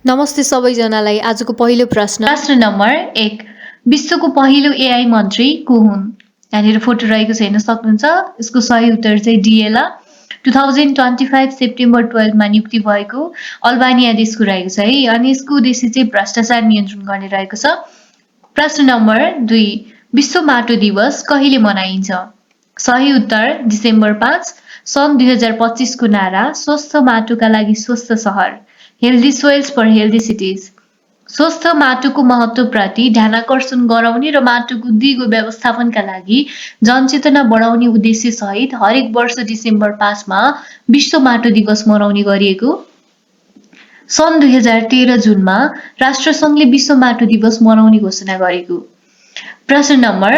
नमस्ते सबैजनालाई। आजको पहिलो प्रश्न नम्बर 1 विश्वको पहिलो एआई मन्त्री को हुन्? यहाँनिर फोटो रहेको छ, हेर्न सक्नुहुन्छ। यसको सही उत्तर चाहिँ डिएला 2025 सेप्टेम्बर 12 मा नियुक्ति भएको अल्बानिया देशको रहेको छ है। अनि यसको उद्देश्य चाहिँ भ्रष्टाचार नियन्त्रण गर्ने रहेको छ। प्रश्न नम्बर 2 विश्व माटो दिवस कहिले मनाइन्छ? सही उत्तर डिसेम्बर 5। सन् 2025 को नारा स्वस्थ माटोका लागि स्वस्थ सहर, healthy soils for healthy cities. स्वस्थ माटोको महत्त्वप्रति ध्यानाकर्षण गराउने र माटोको दिगो व्यवस्थापनका लागि जनचेतना बढाउने उद्देश्य सहित हरेक वर्ष डिसेम्बर 5 मा विश्व माटो दिवस मनाउने गरिएको। सन् 2013 जुनमा राष्ट्रसङ्घले विश्व माटो दिवस मनाउने घोषणा गरेको। प्रश्न नम्बर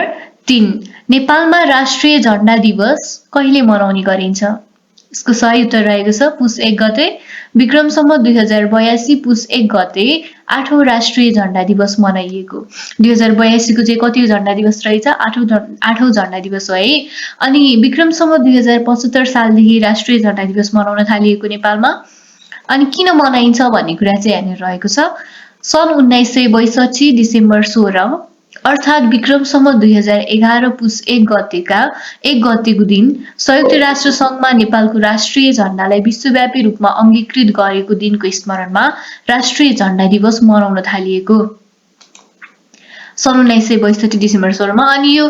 3 नेपालमा राष्ट्रिय झण्डा दिवस कहिले मनाउने गरिन्छ? यसको सही उत्तर रहेको छ पुस 1 गते। विक्रम सम्वत 2082 पुस 1 गते 8औं राष्ट्रिय झण्डा दिवस मनाइएको। 2082 को चाहिँ कति झण्डा दिवस रहेछ? 8औं झण्डा दिवस हो है। अनि विक्रम सम्वत 2075 सालदेखि राष्ट्रिय झण्डा दिवस मनाउन थालिएको नेपालमा। अनि किन मनाइन्छ भन्ने कुरा चाहिँ यहाँनिर रहेको छ। सन् 1962 डिसेम्बर 16 अर्थात् विक्रम सम्वत 2011 पुस 1 गतेको दिन संयुक्त राष्ट्र सङ्घमा नेपालको राष्ट्रिय झण्डालाई विश्वव्यापी रूपमा अङ्गीकृत गरेको दिनको स्मरणमा राष्ट्रिय झण्डा दिवस मनाउन थालिएको। सन् 1962 डिसेम्बर 16 मा। अनि यो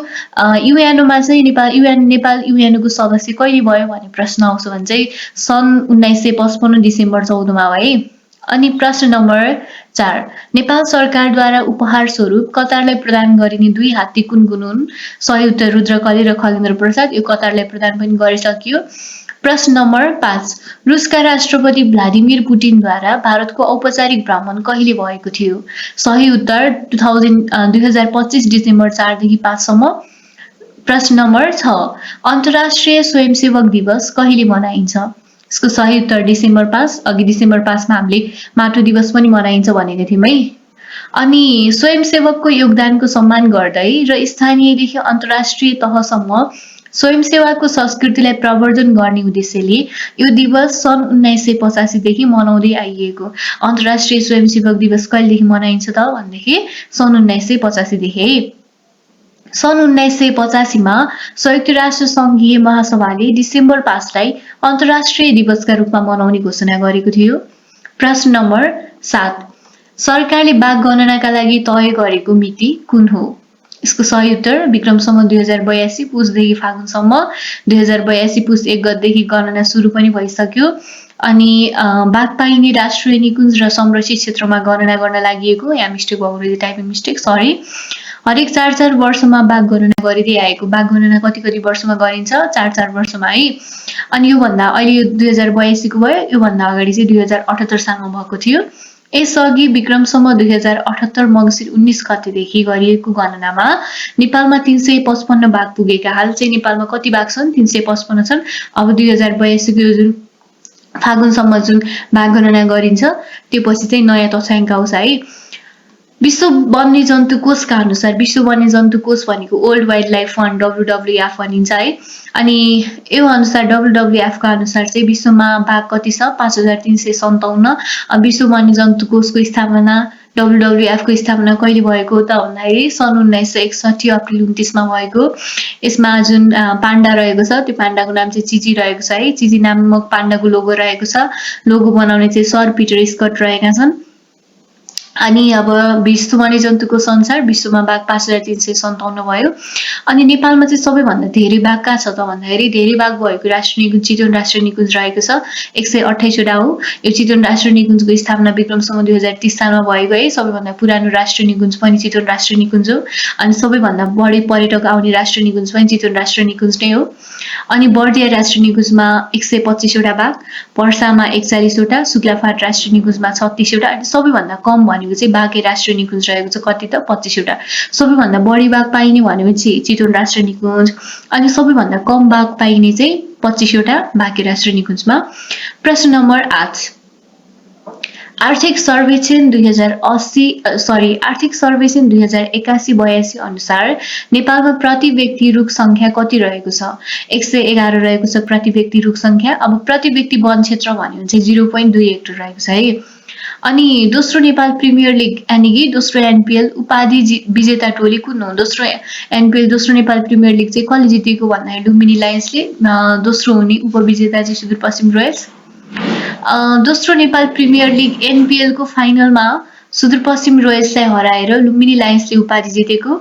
युएनओमा चाहिँ नेपाल युएनओको सदस्य कहिले भयो भन्ने प्रश्न आउँछ भने चाहिँ सन् 1955 डिसेम्बर 14 मा है। अनि प्रश्न नम्बर 4 नेपाल सरकारद्वारा उपहार स्वरूप कतारलाई प्रदान गरिने 2 हात्ती कुन कुन हुन्? सही उत्तर रुद्रकली र खगेन्द्र प्रसाद। यो कतारलाई प्रदान पनि गरिसकियो। प्रश्न नम्बर 5 रुसका राष्ट्रपति भ्लादिमिर पुटिनद्वारा भारतको औपचारिक भ्रमण कहिले भएको थियो? सही उत्तर 2025 डिसेम्बर 4 देखि 5 सम्म। प्रश्न नम्बर 6 अन्तर्राष्ट्रिय स्वयंसेवक दिवस कहिले मनाइन्छ? यसको सही उत्तर डिसेम्बर 5। अघि डिसेम्बर 5 मा हामीले माटो दिवस पनि मनाइन्छ भनेको थियौँ है। अनि स्वयंसेवकको योगदानको सम्मान गर्दै र स्थानीयदेखि अन्तर्राष्ट्रिय तहसम्म स्वयंसेवाको संस्कृतिलाई प्रवर्धन गर्ने उद्देश्यले यो दिवस सन् 1985 देखि मनाउँदै आइएको। अन्तर्राष्ट्रिय स्वयंसेवक दिवस कहिलेदेखि मनाइन्छ त भनेदेखि सन् 1985 देखि है। सन् 1985 मा संयुक्त राष्ट्र सङ्घीय महासभाले डिसेम्बर 5 लाई अन्तर्राष्ट्रिय दिवसका रूपमा मनाउने घोषणा गरेको थियो। प्रश्न नम्बर 7 सरकारले बाघ गणनाका लागि तय गरेको मिति कुन हो? यसको सही उत्तर विक्रम सम्वत 2082 पुसदेखि फागुनसम्म। 2082 पुस 1 गतेदेखि गणना सुरु पनि भइसक्यो। अनि बाघ पाइने राष्ट्रिय निकुञ्ज र संरक्षित क्षेत्रमा गणना गर्न लागि यहाँ मिस्टेक भयो, टाइपिङ मिस्टेक, सरी। हरेक 4-4 वर्षमा बाघ गणना गरिँदै आएको। बाघ गणना कति वर्षमा गरिन्छ? 4-4 वर्षमा है। अनि योभन्दा अहिले 2082 को भयो, योभन्दा अगाडि चाहिँ 2078 सालमा भएको थियो। यसअघि विक्रम सम्वत 2078 मङ्सिर 19 गतेदेखि गरिएको गणनामा नेपालमा 355 बाघ पुगेका। हाल चाहिँ नेपालमा कति बाघ छन्? 355 छन्। अब 2082 को जुन फागुनसम्म जुन बाघ गणना गरिन्छ त्यो पछि चाहिँ नयाँ तथ्याङ्क आउँछ है। विश्व वन्यजन्तु कोषका अनुसार, विश्व वन्यजन्तु कोष भनेको world wild life fund WWF भनिन्छ है। अनि यो अनुसार WWF का अनुसार चाहिँ विश्वमा बाघ कति छ? 5357। विश्व वन्यजन्तु कोषको स्थापना WWF को स्थापना कहिले भएको त भन्दाखेरि सन् 1961 अप्रिल 29 मा भएको। यसमा जुन पाण्डा रहेको छ त्यो पाण्डाको नाम चाहिँ चिची रहेको छ है। चिची नामक पाण्डाको लोगो रहेको छ। लोगो बनाउने चाहिँ सर पिटर स्कट रहेका छन्। अनि अब विश्व वन्यजन्तु कोष अनुसार विश्वमा बाघ 5357 भयो। अनि नेपालमा चाहिँ सबैभन्दा धेरै बाघ कहाँ छ त भन्दाखेरि धेरै बाघ भएको राष्ट्रिय निकुञ्ज चितवन राष्ट्रिय निकुञ्ज रहेको छ। 128 वटा हो। यो चितवन राष्ट्रिय निकुञ्जको स्थापना विक्रम सम्वत 2030 सालमा भएको है। सबैभन्दा पुरानो राष्ट्रिय निकुञ्ज पनि चितवन राष्ट्रिय निकुञ्ज हो। अनि सबैभन्दा बढी पर्यटक आउने राष्ट्रिय निकुञ्ज पनि चितवन राष्ट्रिय निकुञ्ज नै हो। अनि बर्दिया राष्ट्रिय निकुञ्जमा 125 वटा बाघ, पर्सामा 41 वटा, शुक्लाफाट राष्ट्रिय निकुञ्जमा 36 वटा। अनि सबैभन्दा कम भनेको चाहिँ बाघे राष्ट्रिय निकुञ्ज रहेको छ। कति त? 25 वटा। सबैभन्दा बढी बाघ पाइने भनेपछि चितवन राष्ट्रिय निकुञ्ज। अनि सबैभन्दा कम बाघ पाइने चाहिँ 25 वटा बाघे राष्ट्रिय निकुञ्जमा। प्रश्न नम्बर 8 आर्थिक सर्वेक्षण 2081-82 अनुसार नेपालमा प्रति व्यक्ति रुख संख्या कति रहेको छ? 111 रहेको छ प्रति व्यक्ति रुख संख्या। अब प्रति व्यक्ति वन क्षेत्र भन्यो भने चाहिँ 0.2 हेक्टर रहेको छ है। अनि दोस्रो नेपाल प्रिमियर लिग यानि कि दोस्रो एनपिएल उपाधि विजेता टोली कुन हो? दोस्रो एनपिएल दोस्रो नेपाल प्रिमियर लिग चाहिँ कसले जितेको भन्दाखेरि लुम्बिनी लायन्सले, दोस्रो हुने उपविजेता चाहिँ सुदूरपश्चिम रोयल्स। दोस्रो नेपाल प्रिमियर लिग एनपिएल को फाइनलमा सुदूरपश्चिम रोयल्सलाई हराएर लुम्बिनी लायन्सले उपाधि जितेको।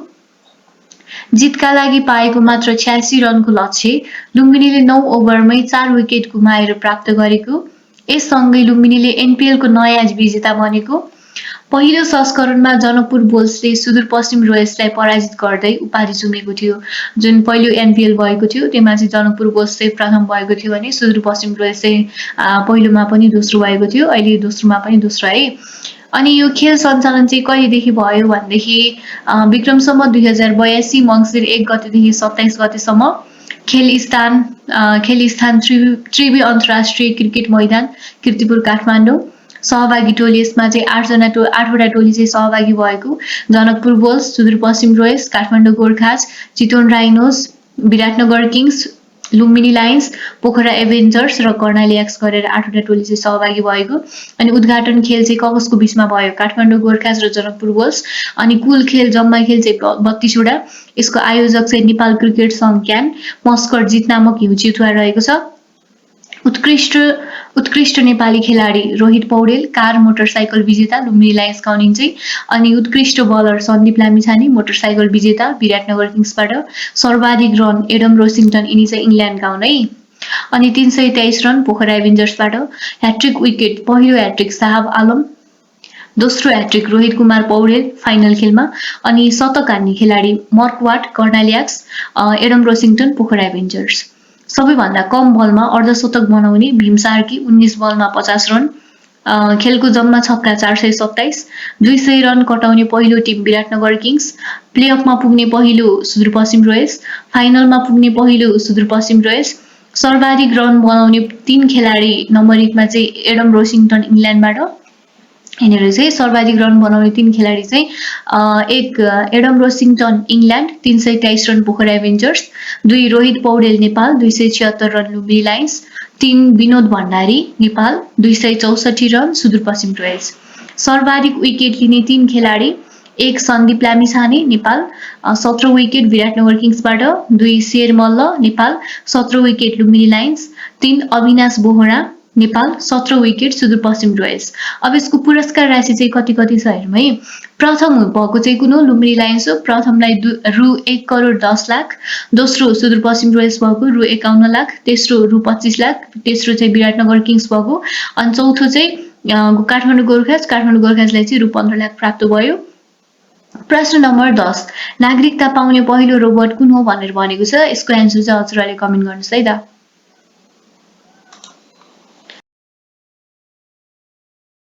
जितका लागि पाएको मात्र 86 रनको लक्ष्य लुम्बिनीले 9 ओभरमै 4 विकेट गुमाएर प्राप्त गरेको। यससँगै लुम्बिनीले एनपिएल को नयाँ विजेता बनेको। पहिलो संस्करणमा जनकपुर बुल्सले सुदूरपश्चिम रोयल्सलाई पराजित गर्दै उपाधि चुमेको थियो। जुन पहिलो एनपिएल भएको थियो त्यसमा चाहिँ जनकपुर बुल्स चाहिँ प्रथम भएको थियो भने सुदूरपश्चिम रोयल्स चाहिँ पहिलोमा पनि दोस्रो भएको थियो, अहिले दोस्रोमा पनि दोस्रो है। अनि यो खेल सञ्चालन चाहिँ कहिलेदेखि भयो भनेदेखि विक्रमसम्म 2082 मङ्सिर 1 गतेदेखि 27 गतेसम्म खेल स्थान त्रिवी अन्तर्राष्ट्रिय क्रिकेट मैदान कीर्तिपुर काठमाडौँ। सहभागी टोली यसमा चाहिँ 8वटा टोली चाहिँ सहभागी भएको। Janakpur bulls, Sudurpashchim royals, Kathmandu Gorkhas, Chitwan rhinos, Biratnagar kings, Lumbini lions, Pokhara avengers र कर्णाली एक्स गरेर 8वटा टोली चाहिँ सहभागी भएको। अनि उद्घाटन खेल चाहिँ कसको बिचमा भयो? काठमाडौँ गोर्खाज र जनकपुर बुल्स। अनि कुल खेल जम्मा खेल चाहिँ 32 वटा। यसको आयोजक चाहिँ नेपाल क्रिकेट सङ्घ क्यान मस्कट जित नामक हिउँ चितुवा रहेको छ। उत्कृष्ट नेपाली खेलाडी रोहित पौडेल, कार मोटरसाइकल विजेता लुम्बिनी लायन्सका हुन् चाहिँ। अनि उत्कृष्ट बलर सन्दीप लामिछाने मोटरसाइकल विजेता विराटनगर किङ्सबाट। सर्वाधिक रन एडम रोसिङटन यिनी चाहिँ इङ्ल्यान्डका हुन् है। अनि 323 रन पोखरा एभेन्जर्सबाट। ह्याट्रिक विकेट पहिलो ह्याट्रिक साहब आलम, दोस्रो ह्याट्रिक रोहित कुमार पौडेल फाइनल खेलमा। अनि शतक हान्ने खेलाडी मर्कवाट Karnali Yaks, Adam Rossington Pokhara Avengers. सबैभन्दा कम बलमा अर्धशतक बनाउने भीम सार्की 19 बलमा 50 रन। खेलको जम्मा छक्का 427। 200 रन कटाउने पहिलो टिम विराटनगर किङ्स। प्लेअफमा पुग्ने पहिलो सुदूरपश्चिम रोयल्स। फाइनलमा पुग्ने पहिलो सुदूरपश्चिम रोयल्स। सर्वाधिक रन बनाउने 3 खेलाडी नम्बर 1 मा चाहिँ एडम रोसिङटन इङ्ल्यान्डबाट। यिनीहरू चाहिँ सर्वाधिक रन बनाउने 3 खेलाडी चाहिँ 1 Adam Rossington England 323 run Pokhara Avengers, 2 Rohit Paudel Nepal 276 run Lumbini Lions, 3 Binod Bhandari Nepal 264 run Sudurpashchim Royals. सर्वाधिक विकेट लिने 3 खेलाडी 1 सन्दीप लामिछाने नेपाल 17 विकेट विराटनगर किङ्सबाट, 2 Sher Malla Nepal 17 wicket Lumbini Lions, 3 Abinash Bohara Nepal 17 wicket Sudurpashchim Royals. अब यसको पुरस्कार राशि चाहिँ कति छ हेरौँ है। प्रथम भएको चाहिँ कुन हो? लुम्बिनी लायन्स हो। प्रथमलाई रु 1 करोड 10 लाख। दोस्रो सुदूरपश्चिम रोयल्स भएको रु 51 लाख। तेस्रो रु 25 लाख। तेस्रो चाहिँ विराटनगर किङ्स भएको। अनि चौथो चाहिँ काठमाडौँ गोर्खाजलाई चाहिँ रु 15 लाख प्राप्त भयो। प्रश्न नम्बर 10 नागरिकता पाउने पहिलो रोबोट कुन हो भनेर भनेको छ। यसको एन्सर चाहिँ हजुरहरूले कमेन्ट गर्नुहोस् है त।